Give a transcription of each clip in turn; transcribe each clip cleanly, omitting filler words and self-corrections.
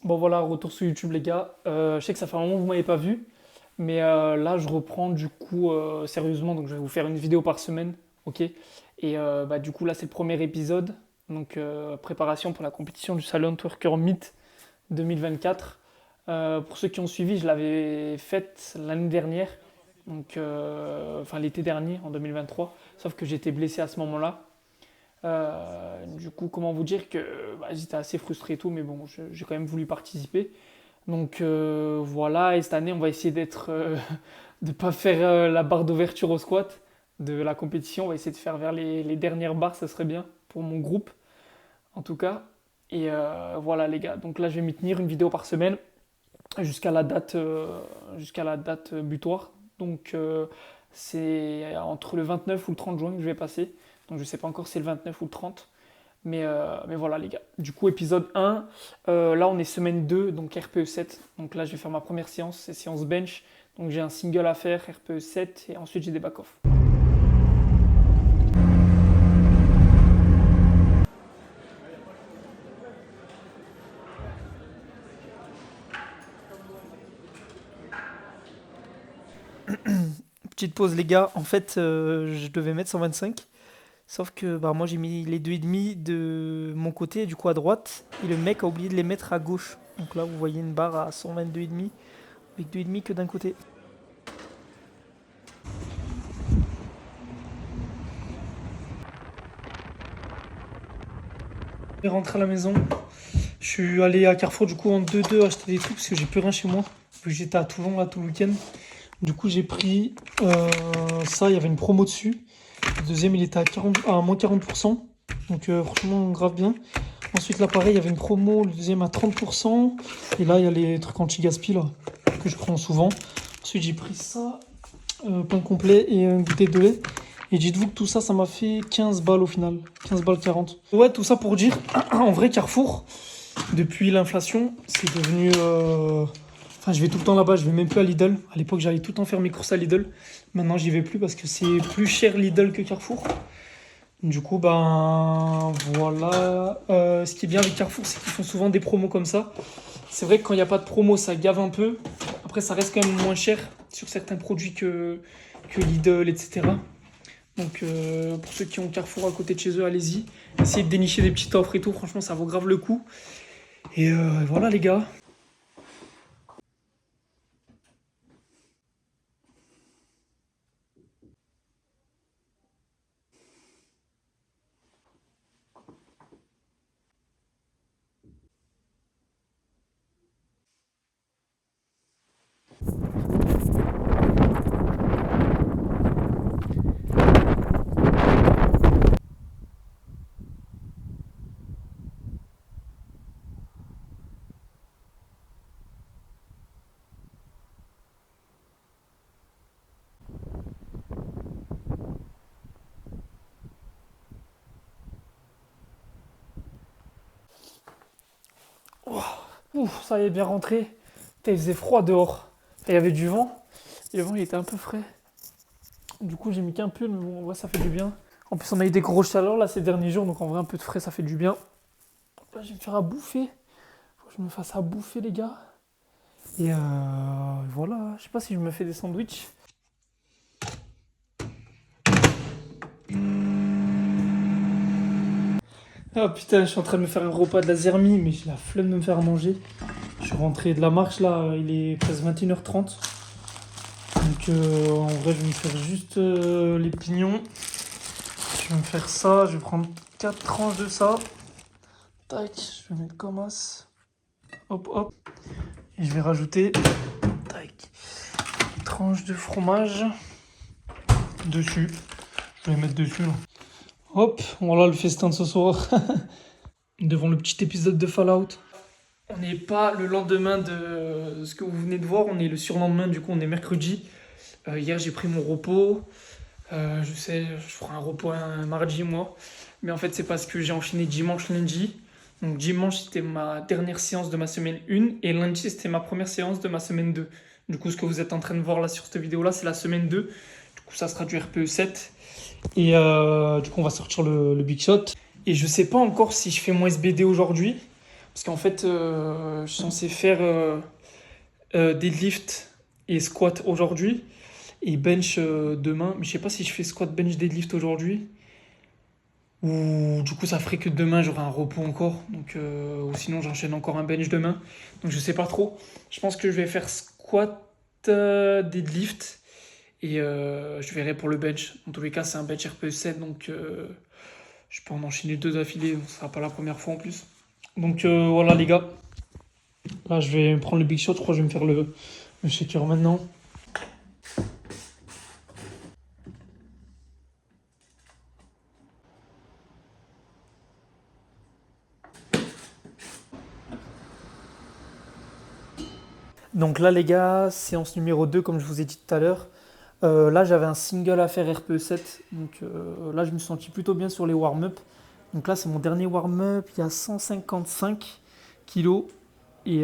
Bon voilà, retour sur YouTube les gars. Je sais que ça fait un moment que vous m'avez pas vu, mais là je reprends du coup sérieusement, donc je vais vous faire une vidéo par semaine, ok? Et du coup là c'est le premier épisode, donc préparation pour la compétition du Silent Worker Meet 2024. Pour ceux qui ont suivi, je l'avais faite l'année dernière, donc enfin l'été dernier en 2023, sauf que j'étais blessé à ce moment-là. Du coup, comment vous dire que j'étais assez frustré et tout, mais bon, j'ai quand même voulu participer. Donc voilà, et cette année, on va essayer de pas faire la barre d'ouverture au squat de la compétition. On va essayer de faire vers les dernières barres, ça serait bien pour mon groupe, en tout cas. Et voilà les gars, donc là je vais m'y tenir une vidéo par semaine jusqu'à la date butoir. Donc c'est entre le 29 ou le 30 juin que je vais passer. Donc je sais pas encore si c'est le 29 ou le 30. Mais voilà les gars. Du coup épisode 1, là on est semaine 2, donc RPE 7. Donc là je vais faire ma première séance, c'est séance bench. Donc j'ai un single à faire, RPE 7, et ensuite j'ai des back-off. Petite pause les gars, en fait je devais mettre 125. Sauf que moi j'ai mis les 2,5 de mon côté, du coup à droite, et le mec a oublié de les mettre à gauche. Donc là vous voyez une barre à 122,5 avec 2,5 que d'un côté. Je suis rentré à la maison, je suis allé à Carrefour du coup en 2-2 acheter des trucs parce que j'ai plus rien chez moi. Vu que j'étais à Toulon là tout le week-end. Du coup j'ai pris ça, il y avait une promo dessus. Le deuxième il était à moins 40%. Donc franchement grave bien. Ensuite là pareil il y avait une promo, le deuxième à 30%. Et là il y a les trucs anti-gaspi là que je prends souvent. Ensuite j'ai pris ça, pain complet et un goûter de lait. Et dites-vous que tout ça, ça m'a fait 15 balles au final. 15 balles 40. Ouais, tout ça pour dire, en vrai, Carrefour, depuis l'inflation, c'est devenu... Enfin, je vais tout le temps là-bas, je vais même plus à Lidl. À l'époque, j'allais tout le temps faire mes courses à Lidl. Maintenant, j'y vais plus parce que c'est plus cher Lidl que Carrefour. Du coup, ben voilà. Ce qui est bien avec Carrefour, c'est qu'ils font souvent des promos comme ça. C'est vrai que quand il n'y a pas de promo, ça gave un peu. Après, ça reste quand même moins cher sur certains produits que Lidl, etc. Donc pour ceux qui ont Carrefour à côté de chez eux, allez-y. Essayez de dénicher des petites offres et tout. Franchement, ça vaut grave le coup. Et voilà les gars. Ouf, ça y est bien rentré. Putain, il faisait froid dehors. Il y avait du vent. Et le vent il était un peu frais. Du coup j'ai mis qu'un pull, mais bon en vrai ça fait du bien. En plus on a eu des grosses chaleurs là ces derniers jours, donc en vrai un peu de frais ça fait du bien. Là je vais me faire à bouffer. Faut que je me fasse à bouffer les gars. Et voilà, je sais pas si je me fais des sandwichs. Ah putain, je suis en train de me faire un repas de la zermie, mais j'ai la flemme de me faire à manger. Je suis rentré de la marche là, il est presque 21h30. Donc en vrai, je vais me faire juste les pignons. Je vais me faire ça, je vais prendre 4 tranches de ça. Tac, je vais mettre comme as. Hop, hop. Et je vais rajouter, tac, une tranche de fromage dessus. Je vais les mettre dessus là. Hop, voilà le festin de ce soir. Devant le petit épisode de Fallout. On n'est pas le lendemain de ce que vous venez de voir, on est le surlendemain, du coup on est mercredi. Hier j'ai pris mon repos. Je sais, je ferai un repos un mardi moi. Mais en fait c'est parce que j'ai enchaîné dimanche, lundi. Donc dimanche c'était ma dernière séance de ma semaine 1 et lundi c'était ma première séance de ma semaine 2. Du coup ce que vous êtes en train de voir là sur cette vidéo là c'est la semaine 2. Du coup ça sera du RPE 7. Et du coup on va sortir le Big Shot. Et je sais pas encore si je fais mon SBD aujourd'hui. Parce qu'en fait, je suis censé faire deadlift et squat aujourd'hui et bench demain. Mais je sais pas si je fais squat, bench, deadlift aujourd'hui. Ou du coup, ça ferait que demain, j'aurai un repos encore. Donc, ou sinon, j'enchaîne encore un bench demain. Donc, je sais pas trop. Je pense que je vais faire squat, deadlift. Et je verrai pour le bench. En tous les cas, c'est un bench RPE7. Donc, je peux en enchaîner 2 d'affilée. Donc, ce sera pas la première fois en plus. Donc, voilà, les gars. Là, je vais prendre le big shot. Je crois que je vais me faire le shaker maintenant. Donc là, les gars, séance numéro 2, comme je vous ai dit tout à l'heure. Là, j'avais un single à faire RPE7. Donc là, je me suis senti plutôt bien sur les warm-up. Donc là, c'est mon dernier warm-up. Il y a 155 kilos. Et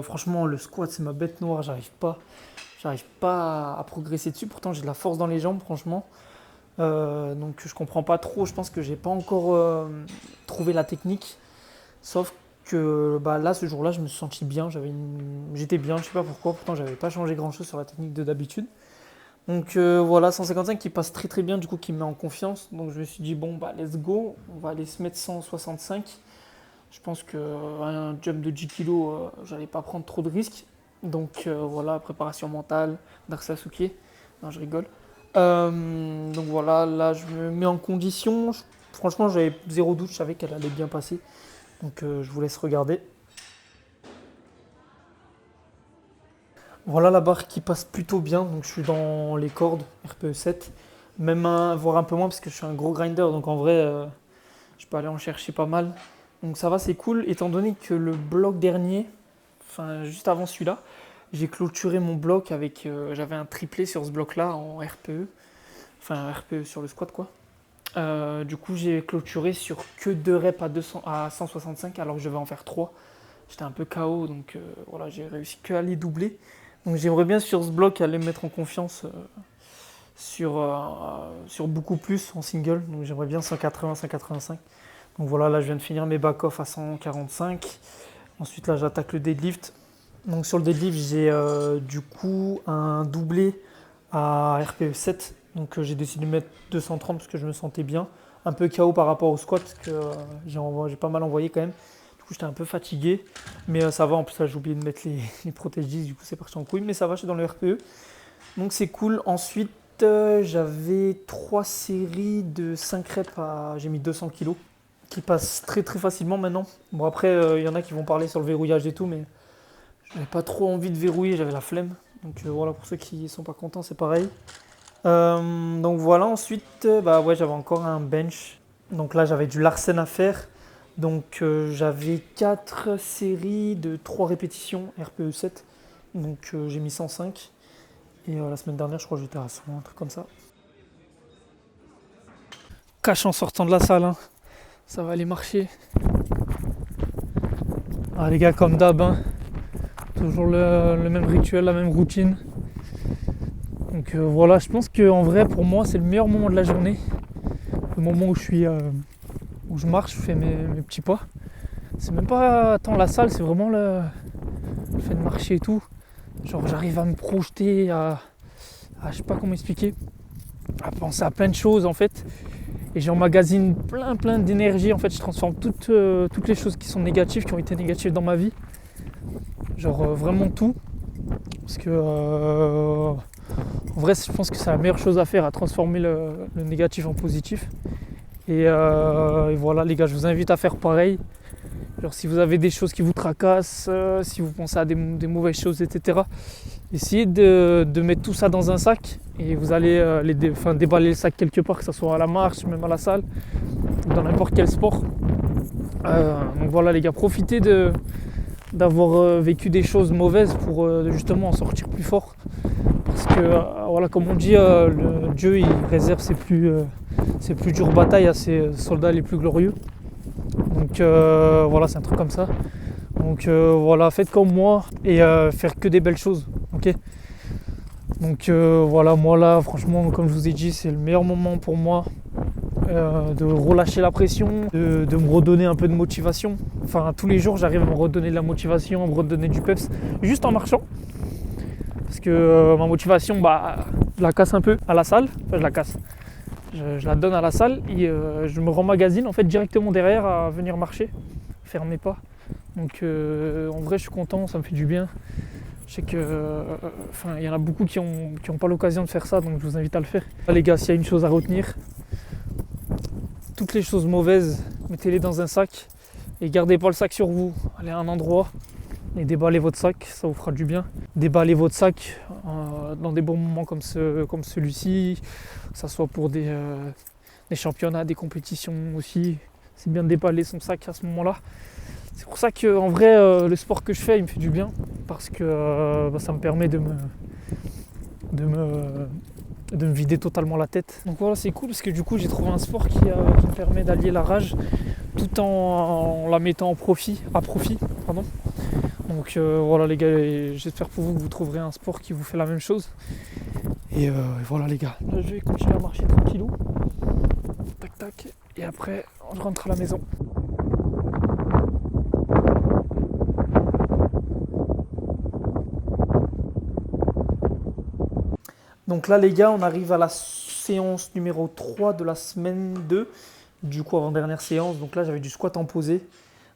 franchement, le squat, c'est ma bête noire. J'arrive pas à progresser dessus. Pourtant, j'ai de la force dans les jambes, franchement. Donc je comprends pas trop. Je pense que j'ai pas encore trouvé la technique. Sauf que bah, là, ce jour-là, je me suis senti bien. J'étais bien, je sais pas pourquoi. Pourtant, j'avais pas changé grand-chose sur la technique de d'habitude. Donc voilà, 155 qui passe très très bien, du coup, qui me met en confiance. Donc je me suis dit, bon, bah let's go. On va aller se mettre 165. Je pense qu'un jump de 10 kg, j'allais pas prendre trop de risques. Donc voilà, préparation mentale, Dark Sasuke. Non, je rigole. Donc voilà, là, je me mets en condition. Franchement, j'avais zéro doute, je savais qu'elle allait bien passer. Donc je vous laisse regarder. Voilà la barre qui passe plutôt bien. Donc je suis dans les cordes RPE7. Même voire un peu moins parce que je suis un gros grinder. Donc en vrai, je peux aller en chercher pas mal. Donc ça va, c'est cool. Étant donné que le bloc dernier, enfin juste avant celui-là, j'ai clôturé mon bloc avec. J'avais un triplé sur ce bloc-là en RPE. Enfin RPE sur le squat quoi. Du coup, j'ai clôturé sur que 2 reps à 165 alors que je vais en faire 3. J'étais un peu KO, donc voilà, j'ai réussi que à les doubler. Donc j'aimerais bien sur ce bloc aller me mettre en confiance sur beaucoup plus en single. Donc j'aimerais bien 180, 185. Donc voilà, là je viens de finir mes back-off à 145. Ensuite là j'attaque le deadlift. Donc sur le deadlift j'ai du coup un doublé à RPE7. Donc j'ai décidé de mettre 230 parce que je me sentais bien. Un peu KO par rapport au squat parce que j'ai pas mal envoyé quand même. Du coup j'étais un peu fatigué. Mais ça va, en plus là j'ai oublié de mettre les protèges 10, du coup c'est parti en couille. Mais ça va, je suis dans le RPE. Donc c'est cool. Ensuite j'avais 3 séries de 5 reps j'ai mis 200 kg qui passent très très facilement maintenant. Bon après il y en a qui vont parler sur le verrouillage et tout, mais j'avais pas trop envie de verrouiller, j'avais la flemme. Donc voilà, pour ceux qui sont pas contents, c'est pareil. Donc voilà, ensuite, bah ouais, j'avais encore un bench. Donc là, j'avais du Larsen à faire. Donc j'avais 4 séries de 3 répétitions RPE7. Donc j'ai mis 105. Et la semaine dernière, je crois que j'étais à 100, un truc comme ça. Cache en sortant de la salle, hein. Ça va aller marcher. Ah les gars, comme d'hab, hein. Toujours le même rituel, la même routine. Donc voilà, je pense qu'en vrai, pour moi, c'est le meilleur moment de la journée. Le moment où où je marche, je fais mes petits pas. C'est même pas tant la salle, c'est vraiment le fait de marcher et tout. Genre j'arrive à me projeter, je sais pas comment expliquer, à penser à plein de choses en fait. Et j'emmagasine plein d'énergie. En fait, je transforme toutes les choses qui sont négatives, qui ont été négatives dans ma vie. Genre vraiment tout. Parce que en vrai, je pense que c'est la meilleure chose à faire, à transformer le négatif en positif. Et voilà les gars, je vous invite à faire pareil. Genre si vous avez des choses qui vous tracassent, si vous pensez à des mauvaises choses, etc. Essayez de mettre tout ça dans un sac et vous allez déballer le sac quelque part, que ce soit à la marche, même à la salle, dans n'importe quel sport. Donc voilà les gars, profitez d'avoir vécu des choses mauvaises pour justement en sortir plus fort. Parce que voilà, comme on dit, Dieu il réserve ses plus dures batailles à ses soldats les plus glorieux. Donc voilà, c'est un truc comme ça. Donc voilà, faites comme moi et faire que des belles choses, ok. Donc voilà, moi là, franchement, comme je vous ai dit, c'est le meilleur moment pour moi de relâcher la pression, de me redonner un peu de motivation. Enfin, tous les jours, j'arrive à me redonner de la motivation, à me redonner du peps, juste en marchant. Parce que ma motivation, je la casse un peu à la salle. Enfin, je la casse. Je la donne à la salle et je me remmagasine en fait directement derrière à venir marcher, faire mes pas. Donc en vrai, je suis content, ça me fait du bien. Je sais que, il y en a beaucoup qui ont pas l'occasion de faire ça, donc je vous invite à le faire. Là, les gars, s'il y a une chose à retenir, toutes les choses mauvaises, mettez-les dans un sac et gardez pas le sac sur vous. Allez à un endroit et déballez votre sac, ça vous fera du bien. Déballez votre sac dans des bons moments comme celui-ci, que ce soit pour des championnats, des compétitions aussi. C'est bien de déballer son sac à ce moment-là. C'est pour ça que en vrai, le sport que je fais, il me fait du bien parce que ça me permet de me vider totalement la tête. Donc voilà, c'est cool parce que du coup, j'ai trouvé un sport qui me permet d'allier la rage tout en la mettant à profit. Pardon. Donc voilà les gars, j'espère pour vous que vous trouverez un sport qui vous fait la même chose. Et voilà les gars, là je vais continuer à marcher tranquillou. Tac tac. Et après, je rentre à la maison. Donc là les gars, on arrive à la séance numéro 3 de la semaine 2. Du coup, avant-dernière séance. Donc là, j'avais du squat en posé.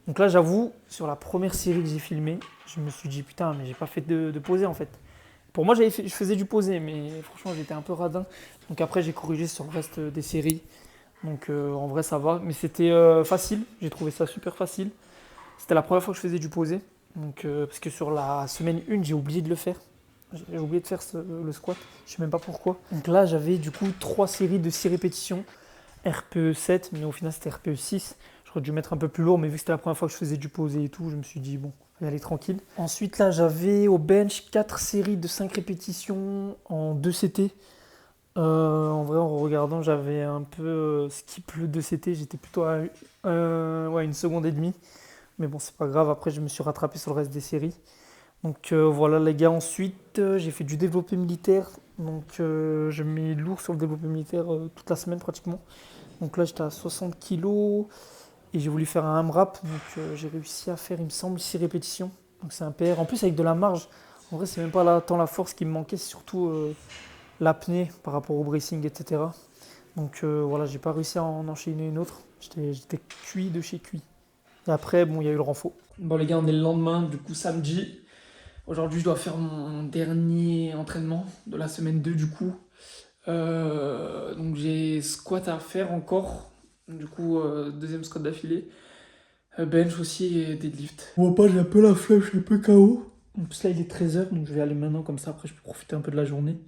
Donc là, j'avoue, sur la première série que j'ai filmée, je me suis dit putain, mais j'ai pas fait de posé en fait. Pour moi, je faisais du posé, mais franchement, j'étais un peu radin. Donc après, j'ai corrigé sur le reste des séries. Donc en vrai, ça va. Mais c'était facile. J'ai trouvé ça super facile. C'était la première fois que je faisais du posé. Donc, parce que sur la semaine 1, j'ai oublié de le faire. J'ai oublié de faire le squat. Je sais même pas pourquoi. Donc là, j'avais du coup 3 séries de 6 répétitions. RPE 7, mais au final, c'était RPE 6. J'aurais dû mettre un peu plus lourd, mais vu que c'était la première fois que je faisais du posé et tout, je me suis dit, bon, on va y aller tranquille. Ensuite, là, j'avais au bench 4 séries de 5 répétitions en 2 CT. En vrai, en regardant, j'avais un peu skip le 2 CT. J'étais plutôt à une seconde et demie. Mais bon, c'est pas grave. Après, je me suis rattrapé sur le reste des séries. Donc voilà, les gars. Ensuite, j'ai fait du développé militaire. Donc, je mets lourd sur le développé militaire toute la semaine pratiquement. Donc là, j'étais à 60 kg et j'ai voulu faire un AMRAP. Donc j'ai réussi à faire, il me semble, 6 répétitions. Donc c'est un PR. En plus, avec de la marge. En vrai, c'est même pas tant la force qui me manquait, c'est surtout l'apnée par rapport au bracing, etc. Donc voilà, j'ai pas réussi à en enchaîner une autre. J'étais cuit de chez cuit. Et après, bon, il y a eu le renfort. Bon, les gars, on est le lendemain, du coup, samedi. Aujourd'hui, je dois faire mon dernier entraînement de la semaine 2, du coup. Donc j'ai squat à faire encore. Du coup, deuxième squat d'affilée. Bench aussi et deadlift. On voit pas, j'ai un peu la flemme, je suis un peu KO. En plus là il est 13h, donc je vais aller maintenant, comme ça après je peux profiter un peu de la journée.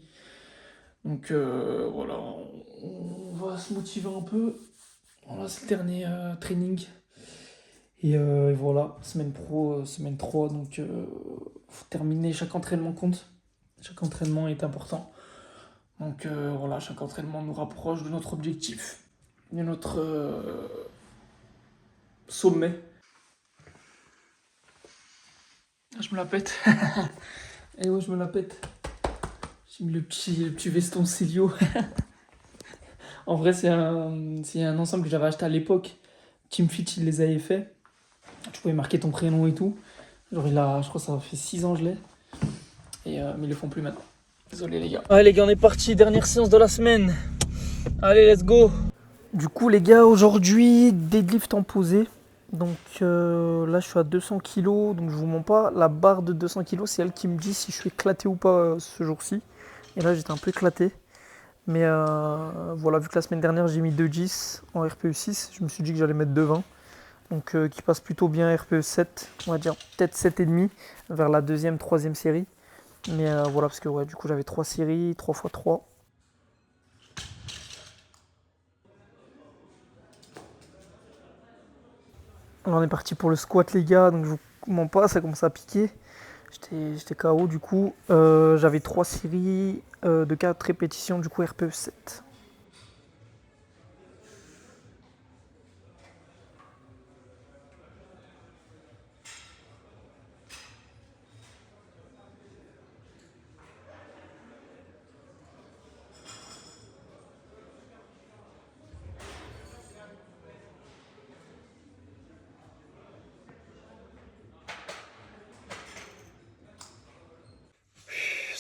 Donc voilà, on va se motiver un peu. Voilà, c'est le dernier training. Et voilà, semaine pro, semaine 3, donc faut terminer, chaque entraînement compte. Chaque entraînement est important. Donc voilà, chaque entraînement nous rapproche de notre objectif, de notre sommet. Je me la pète. Et ouais, je me la pète. J'ai mis le petit veston Célio. En vrai, c'est un ensemble que j'avais acheté à l'époque. Team Fit, il les avait fait. Tu pouvais marquer ton prénom et tout. Genre, je crois que ça fait 6 ans que je l'ai. Mais ils le font plus maintenant. Désolé, les gars. Allez, les gars, on est parti. Dernière séance de la semaine. Allez, let's go. Du coup, les gars, aujourd'hui, deadlift en posé. Donc là, je suis à 200 kg. Donc, je vous mens pas. La barre de 200 kg, c'est elle qui me dit si je suis éclaté ou pas ce jour-ci. Et là, j'étais un peu éclaté. Mais voilà, vu que la semaine dernière, j'ai mis 2,10 en RPE 6, je me suis dit que j'allais mettre 2,20. Donc qui passe plutôt bien RPE 7, on va dire peut-être 7,5 vers la deuxième, troisième série. Mais voilà, parce que ouais, du coup, j'avais 3 séries, 3 x 3. Là, on est parti pour le squat, les gars. Donc je vous mens pas, ça commence à piquer. J'étais KO du coup. J'avais 3 séries de 4 répétitions, du coup RPE 7.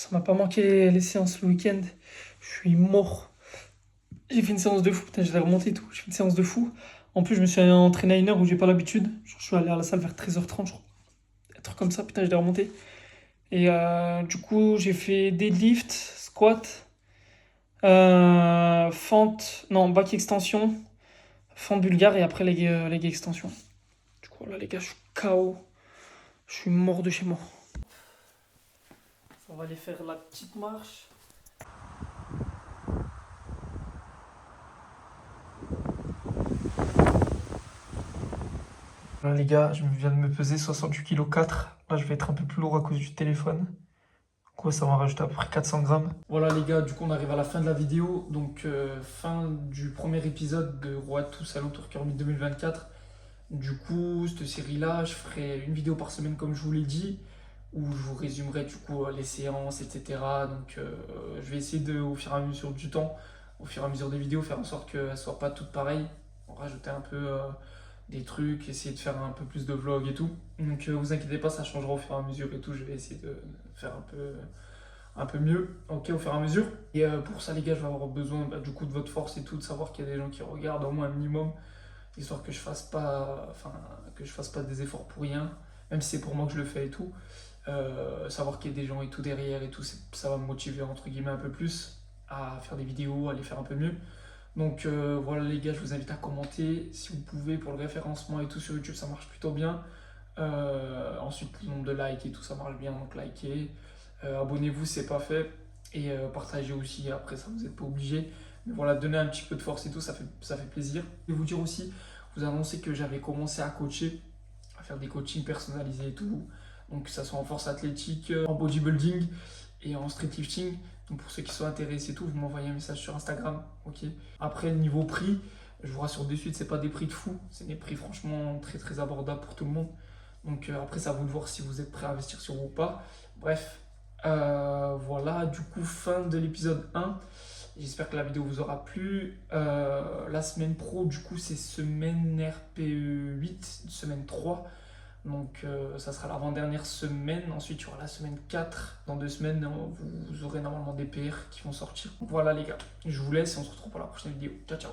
Ça m'a pas manqué les séances le week-end. Je suis mort. J'ai fait une séance de fou. Putain, j'ai remonté et tout. J'ai fait une séance de fou. En plus, je me suis entraîné à une heure où j'ai pas l'habitude. Genre, je suis allé à la salle vers 13h30, je crois. Un truc comme ça, putain, je l'ai remonté. Et du coup, j'ai fait deadlift, squat, fente, non, back extension, fente bulgare et après leg extension. Du coup, là, les gars, je suis KO. Je suis mort de chez moi. On va aller faire la petite marche. Là, les gars, je viens de me peser 68,4 kg. Là, je vais être un peu plus lourd à cause du téléphone. Du coup, ça m'a rajouté à peu près 400 grammes. Voilà, les gars, du coup, on arrive à la fin de la vidéo. Donc, fin du premier épisode de Road to Salon Tour Meet 2024. Du coup, cette série-là, je ferai une vidéo par semaine, comme je vous l'ai dit, où je vous résumerai du coup les séances, etc. Donc, je vais essayer de, au fur et à mesure du temps, au fur et à mesure des vidéos, faire en sorte qu'elles ne soient pas toutes pareilles. Rajouter un peu des trucs, essayer de faire un peu plus de vlogs et tout. Donc vous inquiétez pas, ça changera au fur et à mesure et tout. Je vais essayer de faire un peu mieux, ok, au fur et à mesure. Et pour ça, les gars, je vais avoir besoin du coup de votre force et tout, de savoir qu'il y a des gens qui regardent au moins un minimum, histoire que je fasse pas, enfin, que je fasse pas des efforts pour rien, même si c'est pour moi que je le fais et tout. Savoir qu'il y a des gens et tout derrière et tout, ça va me motiver entre guillemets un peu plus à faire des vidéos, à les faire un peu mieux. Donc voilà les gars, je vous invite à commenter si vous pouvez pour le référencement et tout sur YouTube, ça marche plutôt bien. Ensuite le nombre de likes et tout, ça marche bien, donc likez. Abonnez-vous si c'est pas fait et partagez aussi, après ça vous n'êtes pas obligé. Mais voilà, donnez un petit peu de force et tout, ça fait plaisir. Je vais vous dire aussi, vous annoncer que j'avais commencé à coacher, à faire des coachings personnalisés et tout. Donc que ça soit en force athlétique, en bodybuilding et en street lifting. Donc pour ceux qui sont intéressés et tout, vous m'envoyez un message sur Instagram, ok. Après le niveau prix, je vous rassure de suite, c'est pas des prix de fou, c'est des prix franchement très très abordables pour tout le monde. Donc après c'est à vous de voir si vous êtes prêt à investir sur vous ou pas. Bref, voilà, du coup fin de l'épisode 1. J'espère que la vidéo vous aura plu. La semaine pro, du coup c'est semaine RPE 8, semaine 3. Donc ça sera l'avant-dernière semaine, ensuite il y aura la semaine 4. Dans 2 semaines, vous aurez normalement des PR qui vont sortir. Voilà les gars, je vous laisse et on se retrouve pour la prochaine vidéo. Ciao ciao.